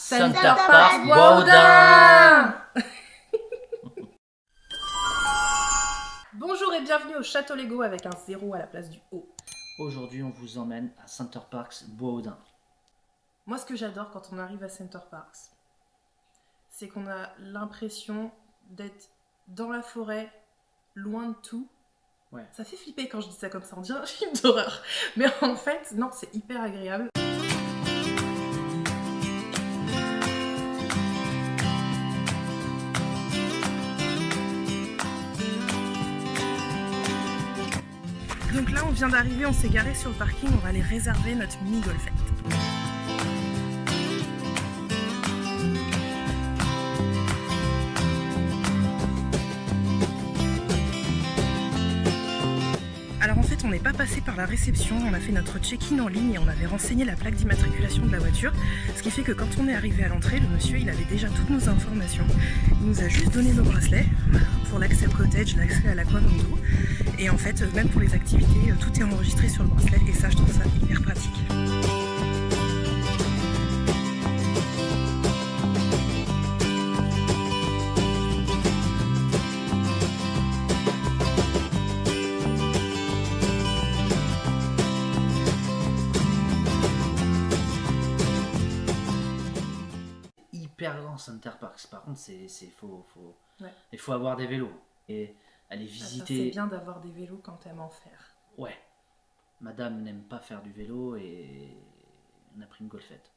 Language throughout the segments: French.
Center Parcs Baudin. Bonjour et bienvenue au Château Lego avec un 0 à la place du O. Aujourd'hui, on vous emmène à Center Parcs Baudin. Moi, ce que j'adore quand on arrive à Center Parcs, c'est qu'on a l'impression d'être dans la forêt, loin de tout. Ouais. Ça fait flipper quand je dis ça comme ça, on dirait un film d'horreur. Mais en fait, non, c'est hyper agréable. Donc là, on vient d'arriver, on s'est garé sur le parking, on va aller réserver notre mini-golfette. Alors en fait, on n'est pas passé par la réception, on a fait notre check-in en ligne et on avait renseigné la plaque d'immatriculation de la voiture. Ce qui fait que quand on est arrivé à l'entrée, le monsieur, il avait déjà toutes nos informations. Il nous a juste donné nos bracelets pour l'accès au cottage, l'accès à l'Aquamundo. Et en fait, même pour les activités, tout est enregistré sur le bracelet et ça, je trouve ça hyper pratique. Hyper grand Center Parcs. Par contre, Ouais. il faut avoir des vélos et aller visiter. C'est bien d'avoir des vélos quand t'aimes en faire. Ouais. Madame n'aime pas faire du vélo et on a pris une golfette.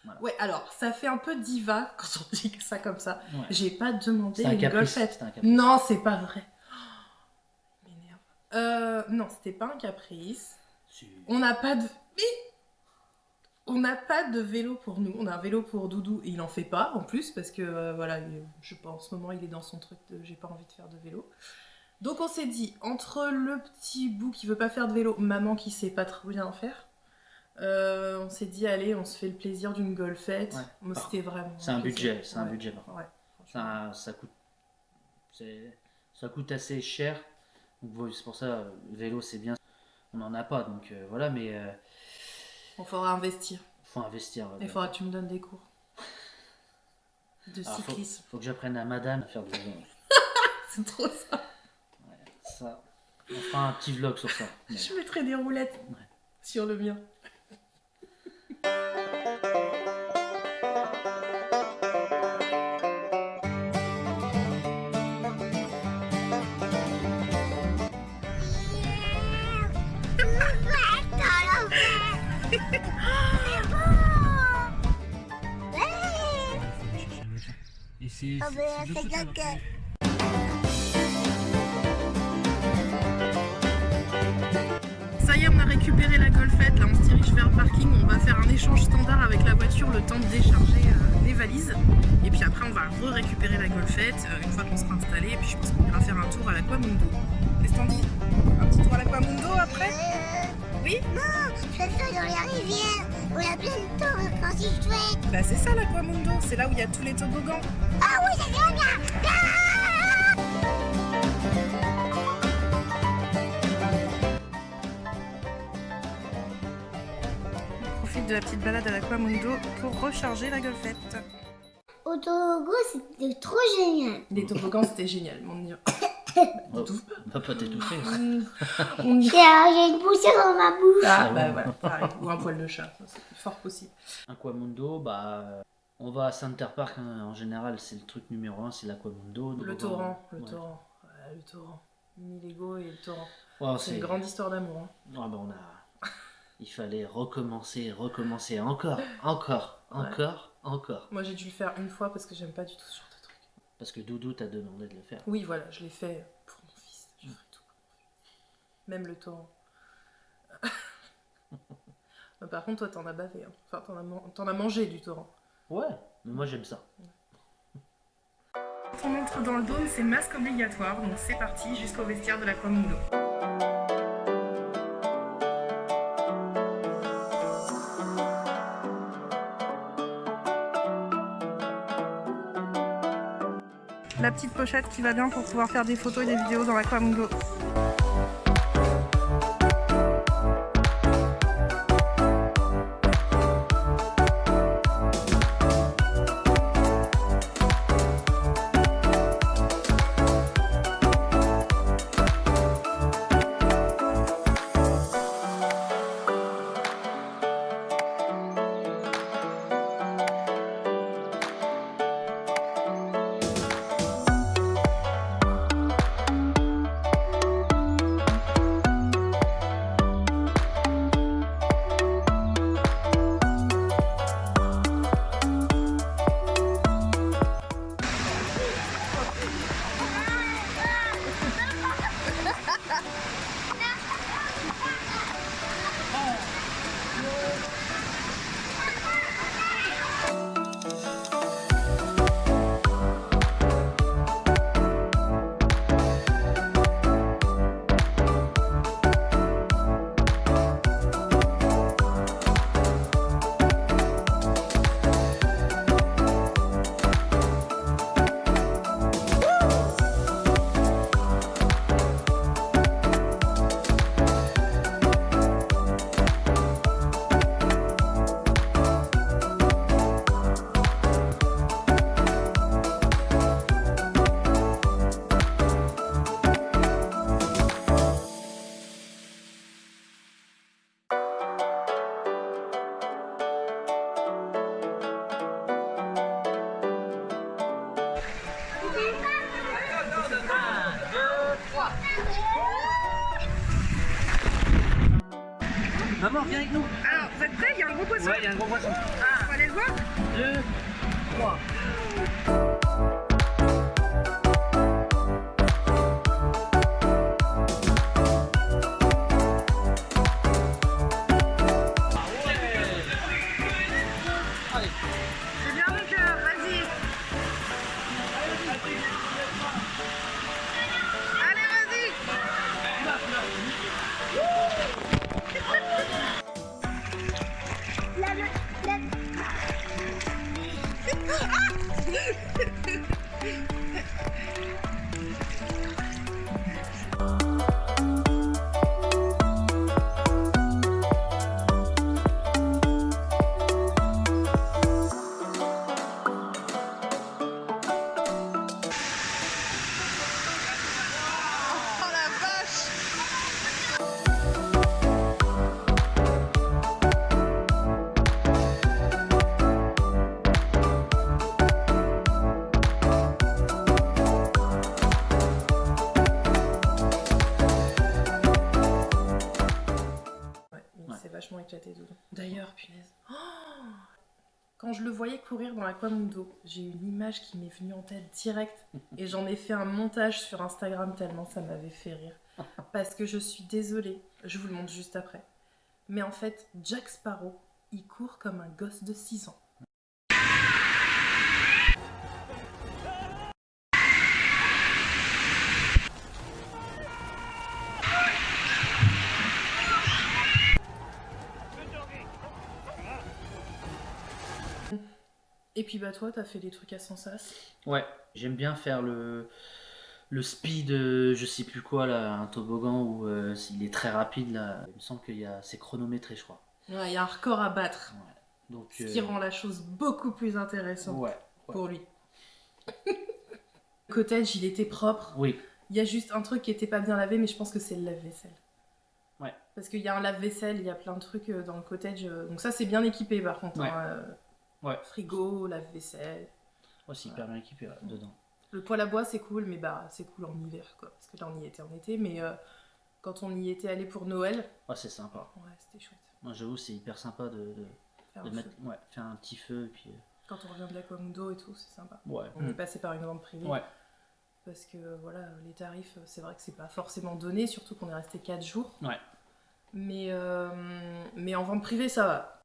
Voilà. Ouais, alors, ça fait un peu diva quand on dit ça comme ça. Ouais. J'ai pas demandé C'est un une caprice, golfette. c'est un caprice. Non, c'est pas vrai. Oh, il m'énerve. Non, c'était pas un caprice. Si. On n'a pas de... On n'a pas de vélo pour nous. On a un vélo pour Doudou et il en fait pas en plus parce que voilà, je sais pas, en ce moment il est dans son truc de j'ai pas envie de faire de vélo. Donc on s'est dit, entre le petit bout qui veut pas faire de vélo, maman qui sait pas trop bien en faire, on s'est dit allez, on se fait le plaisir d'une golfette. Ouais. Moi, c'était vraiment... C'est un plaisir. budget, c'est un budget par contre. Ouais, franchement. Ça coûte assez cher. Donc, c'est pour ça, le vélo c'est bien. On n'en a pas, donc voilà, mais On faudra investir. faut investir. Il faudra que tu me donnes des cours de Alors, cyclisme. faut que j'apprenne à madame à faire du vélo. C'est trop ça. Ouais, ça. On fera un petit vlog sur ça. Mais- Je mettrai des roulettes Ouais. sur le mien. Et c'est Ça y est, on a récupéré la golfette, là on se dirige vers le parking, on va faire un échange standard avec la voiture le temps de décharger les valises. Et puis après on va récupérer la golfette une fois qu'on sera installé, et puis je pense qu'on ira faire un tour à l'Aquamundo. Qu'est-ce que t'en dis? Un petit tour à l'Aquamundo après? Oui? Non, je fais ça dans la rivière, où il y a plein de temps quand c'est chouette. Bah c'est ça l'Aquamundo, c'est là où il y a tous les toboggans. Ah oui, c'est bien bien. On profite de la petite balade à l'Aquamundo pour recharger la golfette. Au Togo, c'était trop génial. Les toboggans c'était génial, mon dieu. Oh, on va pas t'étouffer. On y... J'ai une poussière dans ma bouche. Ah bah voilà, pareil. Ou un poil de chat, ça, c'est fort possible. Aquamundo, bah, on va à Center Park hein, en général, c'est le truc numéro 1, c'est l'Aquamundo. Le Donc, torrent, le ouais. torrent. Ouais, le torrent. Mini Lego et le torrent. Ouais, C'est une grande histoire d'amour. Hein. Ah bah, il fallait recommencer encore. Moi j'ai dû le faire une fois parce que j'aime pas du tout ce genre de truc. Parce que Doudou t'a demandé de le faire. Oui, voilà, je l'ai fait pour mon fils. Je ferai tout pour mon fils. Même le torrent. Par contre, toi t'en as bavé. Hein. Enfin, t'en as mangé du torrent. Ouais, mais moi j'aime ça. Quand on entre dans le dôme, c'est masque obligatoire. Donc c'est parti jusqu'au vestiaire de l'Aquamundo. La petite pochette qui va bien pour pouvoir faire des photos et des vidéos dans l'Aquamundo. Maman, viens avec nous. Alors, vous êtes prêts? Il y a un gros poisson. Ouais, il y a un gros poisson. On va aller le voir. 2, 3. C'est bien mon cœur, vas-y. Allez, vas-y. Oh la vache. Ouais, il s'est vachement éclaté Doudou. D'ailleurs, punaise. Oh, quand je le voyais courir dans l'Aquamundo, j'ai eu une image qui m'est venue en tête direct et j'en ai fait un montage sur Instagram tellement ça m'avait fait rire. Parce que je suis désolée, je vous le montre juste après. Mais en fait, Jack Sparrow, il court comme un gosse de 6 ans. Et puis bah toi, t'as fait des trucs à Sensas. Ouais, j'aime bien faire le speed, je sais plus quoi là, un toboggan où il est très rapide là. Il me semble c'est chronométré, je crois. Ouais, il y a un record à battre. Ouais. Donc, Ce qui rend la chose beaucoup plus intéressante ouais. pour lui. Le cottage, il était propre. Oui. Il y a juste un truc qui était pas bien lavé, mais je pense que c'est le lave-vaisselle. Ouais. Parce qu'il y a un lave-vaisselle, il y a plein de trucs dans le cottage. Donc ça, c'est bien équipé par contre. Ouais. Hein, Ouais. frigo, lave-vaisselle. Ouais, c'est hyper bien équipé dedans. Le poêle à bois, c'est cool, mais bah c'est cool en hiver, quoi. Parce que là, on y était en été, mais quand on y était allé pour Noël, Ouais, c'est sympa. ouais, c'était chouette. Moi, j'avoue, c'est hyper sympa de Faire un mettre, feu. ouais, faire un petit feu et puis. Quand on revient de l'Aquamundo et tout, c'est sympa. Ouais. On est passé par une grande privée. Ouais. Parce que voilà, les tarifs, c'est vrai que c'est pas forcément donné, surtout qu'on est resté 4 jours. Ouais. Mais en vente privée, ça va.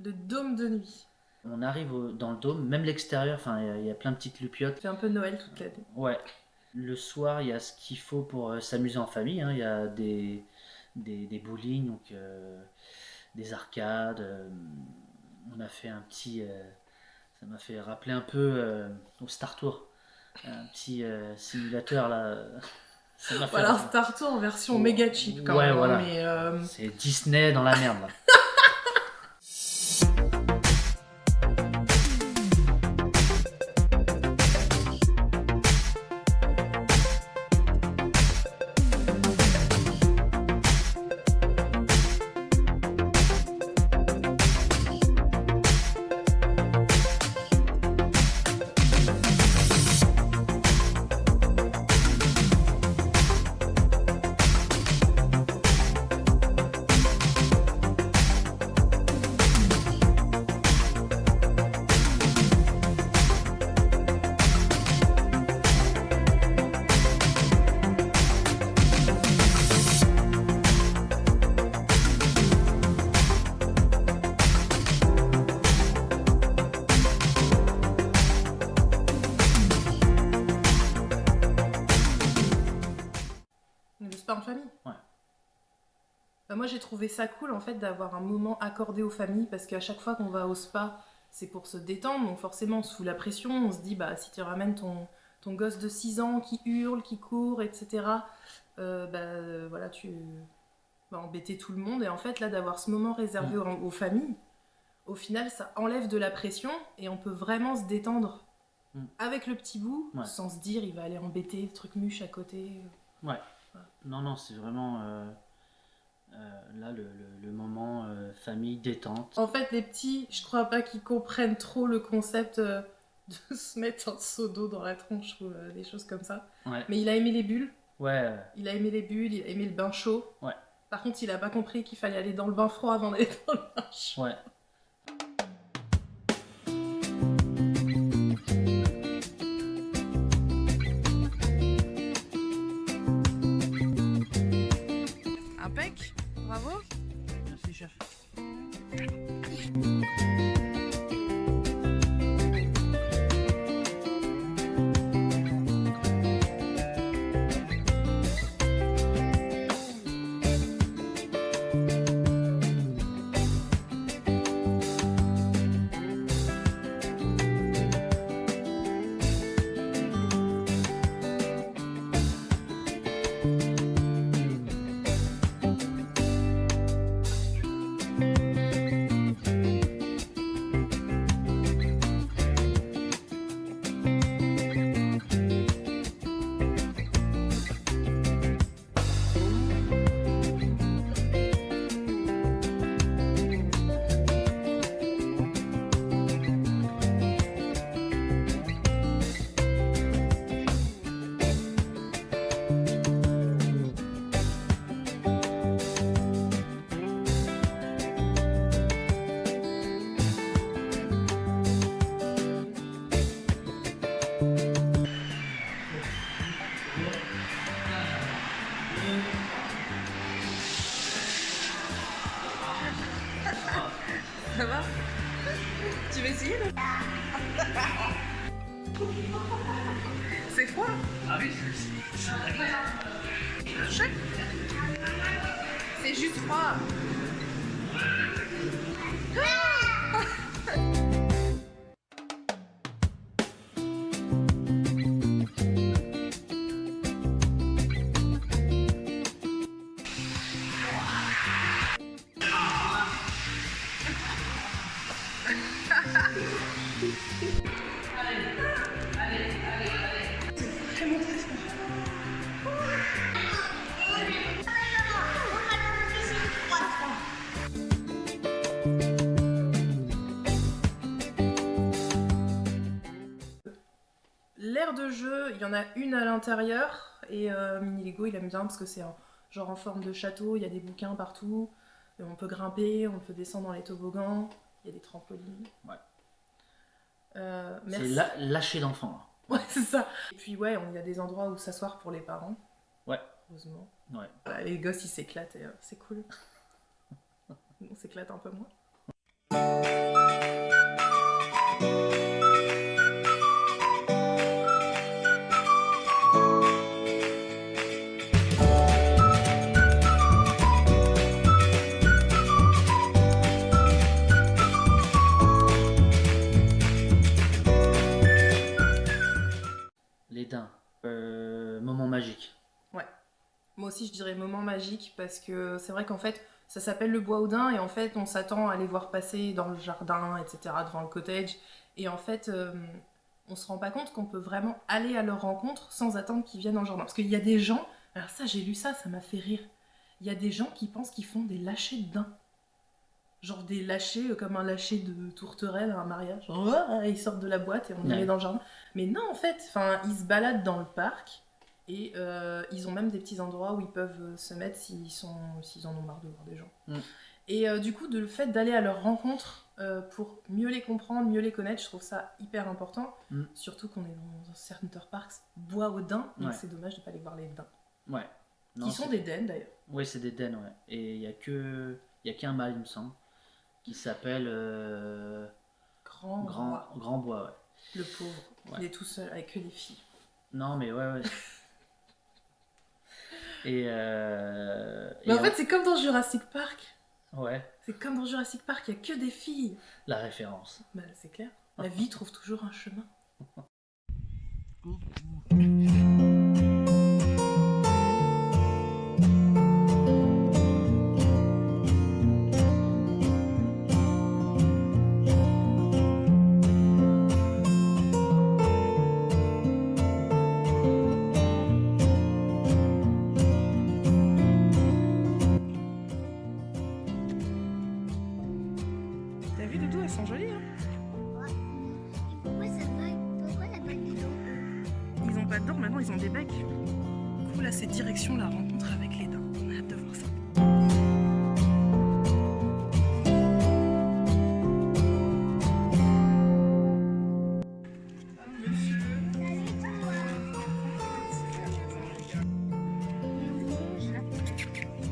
Le dôme de nuit. On arrive dans le dôme, même l'extérieur, enfin, il y a plein de petites loupiottes. Fait un peu Noël toute l'année. Ouais. Le soir, il y a ce qu'il faut pour s'amuser en famille. Hein. Il y a des bowling, donc des arcades. On a fait un petit. Ça m'a fait rappeler un peu au Star Tour. Un petit simulateur là. Ça m'a fait Voilà, rappeler. Star Tour en version méga cheap quand Ouais, même. voilà. Mais C'est Disney dans la merde là. Moi j'ai trouvé ça cool en fait d'avoir un moment accordé aux familles parce qu'à chaque fois qu'on va au spa, c'est pour se détendre, donc forcément on se fout la pression, on se dit bah si tu ramènes ton gosse de 6 ans qui hurle, qui court, etc. Voilà, tu vas embêter tout le monde. Et en fait là d'avoir ce moment réservé aux familles, au final ça enlève de la pression et on peut vraiment se détendre avec le petit bout sans se dire il va aller embêter le truc mûche à côté. Ouais. Non, c'est vraiment là le moment famille détente. En fait, les petits, je crois pas qu'ils comprennent trop le concept de se mettre un seau d'eau dans la tronche ou des choses comme ça. Ouais. Mais il a aimé les bulles. Ouais. Il a aimé les bulles, il a aimé le bain chaud. Ouais. Par contre, il a pas compris qu'il fallait aller dans le bain froid avant d'aller dans le bain chaud. Ouais. Impec, bravo. Merci, chef. Ça va? Tu veux essayer là? C'est froid? Ah oui, Chut. C'est juste froid. L'aire de jeu, il y en a une à l'intérieur et Mini Lego il aime bien parce que c'est genre en forme de château, il y a des bouquins partout, et on peut grimper, on peut descendre dans les toboggans, il y a des trampolines. Ouais. Merci. C'est lâché d'enfants. Ouais, c'est ça. Et puis ouais, il y a des endroits où s'asseoir pour les parents. Ouais. Heureusement. Ouais. Voilà, les gosses ils s'éclatent et c'est cool. On s'éclate un peu moins. Les daims. Moment magique. Ouais. Moi aussi, je dirais moment magique parce que c'est vrai qu'en fait, ça s'appelle le bois aux daims et en fait, on s'attend à les voir passer dans le jardin, etc., devant le cottage. Et en fait, on se rend pas compte qu'on peut vraiment aller à leur rencontre sans attendre qu'ils viennent dans le jardin. Parce qu'il y a des gens, alors ça, j'ai lu ça, ça m'a fait rire. Il y a des gens qui pensent qu'ils font des lâchers de daims. Genre des lâchers comme un lâcher de tourterelle à un mariage. Genre, ils sortent de la boîte et on les met dans le jardin. Mais non, en fait, ils se baladent dans le parc. Et ils ont même des petits endroits où ils peuvent se mettre s'ils en ont marre de voir des gens. Et du coup, le fait d'aller à leur rencontre pour mieux les comprendre, mieux les connaître, je trouve ça hyper important. Surtout qu'on est dans un Center Parks bois aux daims, donc c'est dommage de ne pas aller voir les daims. Ouais. Non, qui sont des dens d'ailleurs. Oui, c'est des dens, ouais. Et il n'y a qu'un mâle, il me semble, qui s'appelle Grand Bois, ouais. Le pauvre, il est tout seul avec que des filles. Non, mais ouais. Mais en fait, c'est comme dans Jurassic Park. Ouais, C'est comme dans Jurassic Park, il n'y a que des filles. la référence. Bah, c'est clair. La vie trouve toujours un chemin. T'as vu, Doudou, elles sont jolies, hein? Ouais. Et pourquoi ça va? Pourquoi la bague de dents? Ils ont pas de dents, maintenant ils ont des becs. Du coup, là, c'est direction la rencontre avec les dents. On a hâte de voir ça.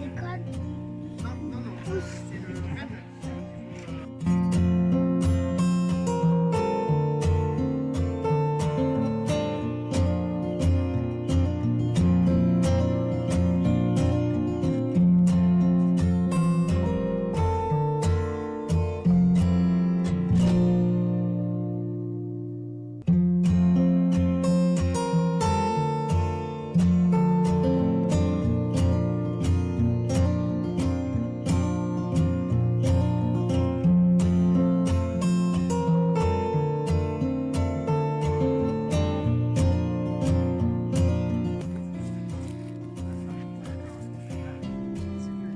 L'école.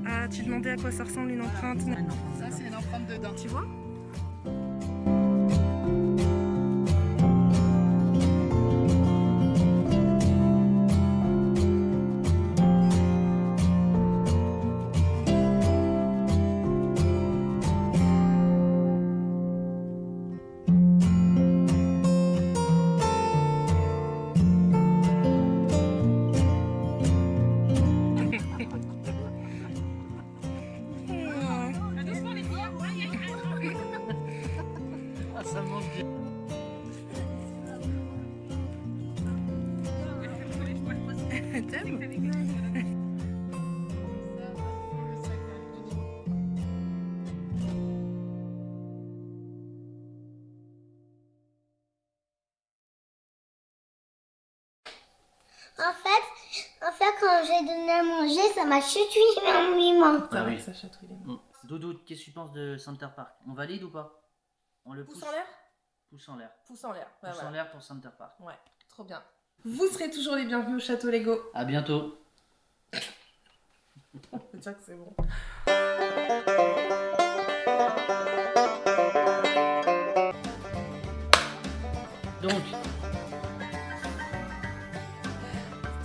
Ah, tu demandais à quoi ça ressemble une empreinte? Ça, c'est une empreinte de dents. Tu vois? Ah, ça mange bien. T'aimes? En fait, quand j'ai donné à manger, ça m'a chatouillé mon miment. C'est Ah vrai oui. que ça chatouille les mains. Doudou, qu'est-ce que tu penses de Center Park? On valide ou pas? On le Pouce en l'air? Pouce en l'air. Pouce en l'air. Ouais, Pouce en voilà. l'air pour Center Park. Ouais, trop bien. Vous serez toujours les bienvenus au château Lego. À bientôt. On peut dire que c'est bon. Donc,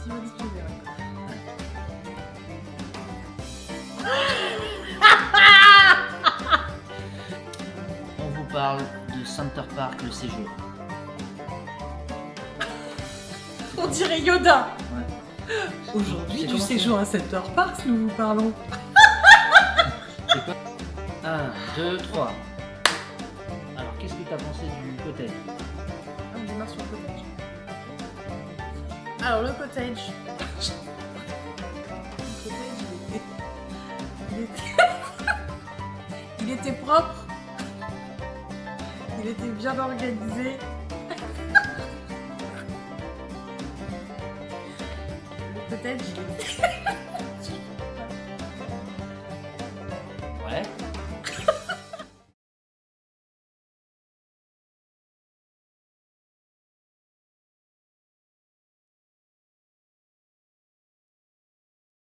Steven Spielberg. on vous parle de Center Park, le séjour. On dirait Yoda. Ouais. Aujourd'hui, C'est du comment séjour à Center Park, nous vous parlons. 1, 2, 3. Alors, qu'est-ce que tu as pensé du cottage? On démarre sur le cottage. Alors, le cottage. Le cottage, il était propre. Il était bien organisé. Le cottage, il était...